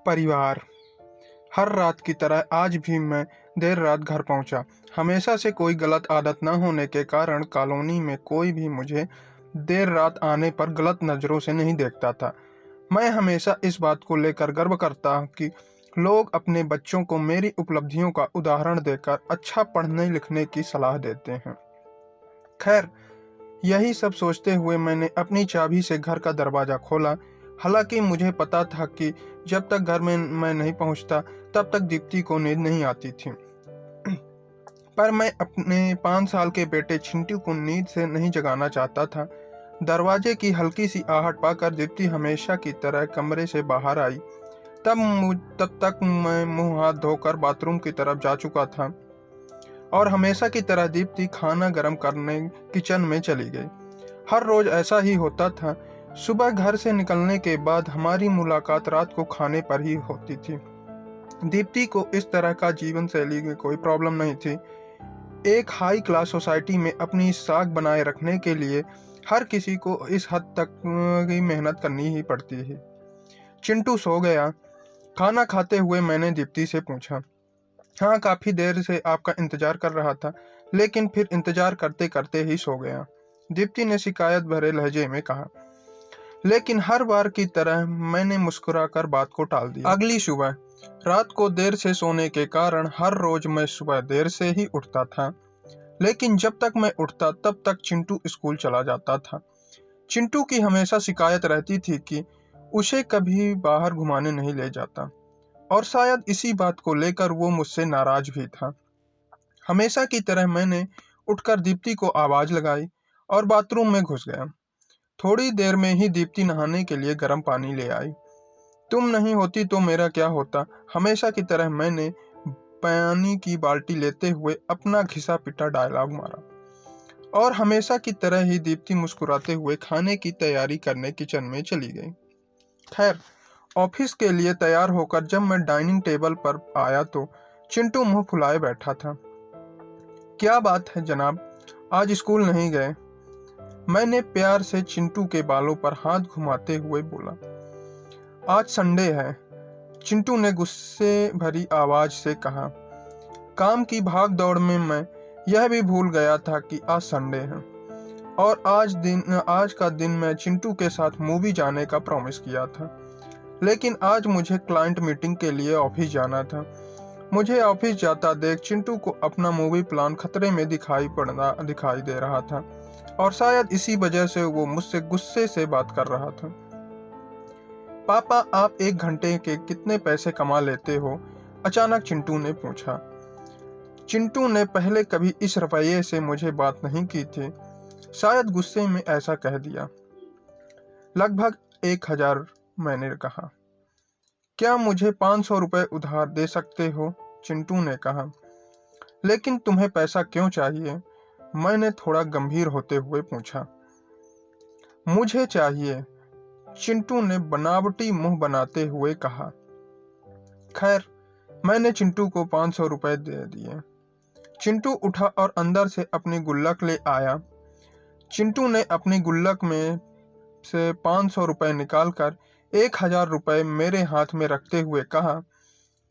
परिवार। हर रात की तरह आज भी मैं देर रात घर पहुंचा। हमेशा से कोई गलत आदत न होने के कारण कॉलोनी में कोई भी मुझे देर रात आने पर गलत नज़रों से नहीं देखता था। मैं हमेशा इस बात को लेकर गर्व करता कि लोग अपने बच्चों को मेरी उपलब्धियों का उदाहरण देकर अच्छा पढ़ने लिखने की सलाह देते हैं। खैर, यही सब सोचते हुए मैंने अपनी चाबी से घर का दरवाज़ा खोला। हालांकि मुझे पता था कि जब तक घर में मैं नहीं पहुंचता तब तक दीप्ति को नींद नहीं आती थी। पर मैं अपने 5 साल के बेटे चिंटू को नींद से नहीं जगाना चाहता था। दरवाजे की हल्की सी आहट पाकर दीप्ति हमेशा की तरह कमरे से बाहर आई। तब तक मैं मुंह हाथ धोकर बाथरूम की तरफ जा चुका था और हमेशा की तरह दीप्ति खाना गर्म करने किचन में चली गई। हर रोज ऐसा ही होता था। सुबह घर से निकलने के बाद हमारी मुलाकात रात को खाने पर ही होती थी। दीप्ति को इस तरह का जीवन शैली में कोई प्रॉब्लम नहीं थी। एक हाई क्लास सोसाइटी में अपनी साख बनाए रखने के लिए हर किसी को इस हद तक की मेहनत करनी ही पड़ती है। चिंटू सो गया। खाना खाते हुए मैंने दीप्ति से पूछा, हाँ, काफ़ी देर से आपका इंतजार कर रहा था, लेकिन फिर इंतजार करते करते ही सो गया। दीप्ति ने शिकायत भरे लहजे में कहा, लेकिन हर बार की तरह मैंने मुस्कुराकर बात को टाल दिया। अगली सुबह रात को देर से सोने के कारण हर रोज मैं सुबह देर से ही उठता था, लेकिन जब तक मैं उठता तब तक चिंटू स्कूल चला जाता था। चिंटू की हमेशा शिकायत रहती थी कि उसे कभी बाहर घुमाने नहीं ले जाता और शायद इसी बात को लेकर वो मुझसे नाराज भी था। हमेशा की तरह मैंने उठकर दीप्ति को आवाज लगाई और बाथरूम में घुस गया। थोड़ी देर में ही दीप्ति नहाने के लिए गर्म पानी ले आई। तुम नहीं होती तो मेरा क्या होता, हमेशा की तरह मैंने पानी की बाल्टी लेते हुए अपना घिसा पिटा डायलॉग मारा और हमेशा की तरह ही दीप्ति मुस्कुराते हुए खाने की तैयारी करने किचन में चली गई। खैर, ऑफिस के लिए तैयार होकर जब मैं डाइनिंग टेबल पर आया तो चिंटू मुंह फुलाए बैठा था। क्या बात है जनाब, आज स्कूल नहीं गए? मैंने प्यार से चिंटू के बालों पर हाथ घुमाते हुए बोला। आज संडे है, चिंटू ने गुस्से भरी आवाज से कहा। काम की भाग दौड़ में मैं यह भी भूल गया था कि आज संडे है और आज का दिन मैं चिंटू के साथ मूवी जाने का प्रॉमिस किया था, लेकिन आज मुझे क्लाइंट मीटिंग के लिए ऑफिस जाना था। मुझे ऑफिस जाता देख चिंटू को अपना मूवी प्लान खतरे में दिखाई दे रहा था और शायद इसी वजह से वो मुझसे गुस्से से बात कर रहा था। पापा, आप 1 घंटे के कितने पैसे कमा लेते हो? अचानक चिंटू ने पूछा। चिंटू ने पहले कभी इस रवैये से मुझे बात नहीं की थी, शायद गुस्से में ऐसा कह दिया। लगभग 1000, मैंने कहा। क्या मुझे 500 रुपए उधार दे सकते हो? चिंटू ने कहा। लेकिन तुम्हें पैसा क्यों चाहिए? मैंने थोड़ा गंभीर होते हुए पूछा। मुझे चाहिए, चिंटू ने बनावटी मुंह बनाते हुए कहा। खैर, मैंने चिंटू को 500 रुपए दे दिए। चिंटू उठा और अंदर से अपनी गुल्लक ले आया। चिंटू ने अपनी गुल्लक में से 500 रुपए निकालकर 1000 रुपए मेरे हाथ में रखते हुए कहा,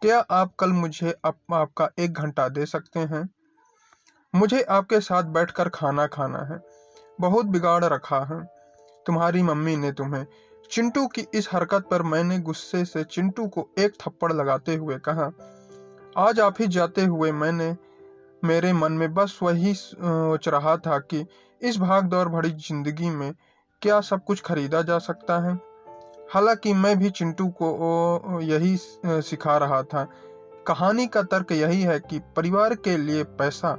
क्या आप कल मुझे आपका 1 घंटा दे सकते हैं? मुझे आपके साथ बैठकर खाना खाना है। बहुत बिगाड़ रखा है तुम्हारी मम्मी ने तुम्हें। चिंटू की इस हरकत पर मैंने गुस्से से चिंटू को एक थप्पड़ लगाते हुए कहा। आज ऑफिस जाते हुए मेरे मन में बस वही सोच रहा था कि इस भागदौड़ भरी जिंदगी में क्या सब कुछ खरीदा जा सकता है। हालांकि मैं भी चिंटू को यही सिखा रहा था। कहानी का तर्क यही है कि परिवार के लिए पैसा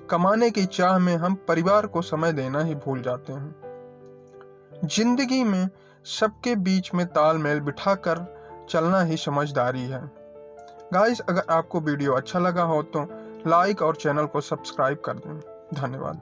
कमाने की चाह में हम परिवार को समय देना ही भूल जाते हैं। जिंदगी में सबके बीच में तालमेल बिठाकर चलना ही समझदारी है। गाइस, अगर आपको वीडियो अच्छा लगा हो तो लाइक और चैनल को सब्सक्राइब कर दें। धन्यवाद।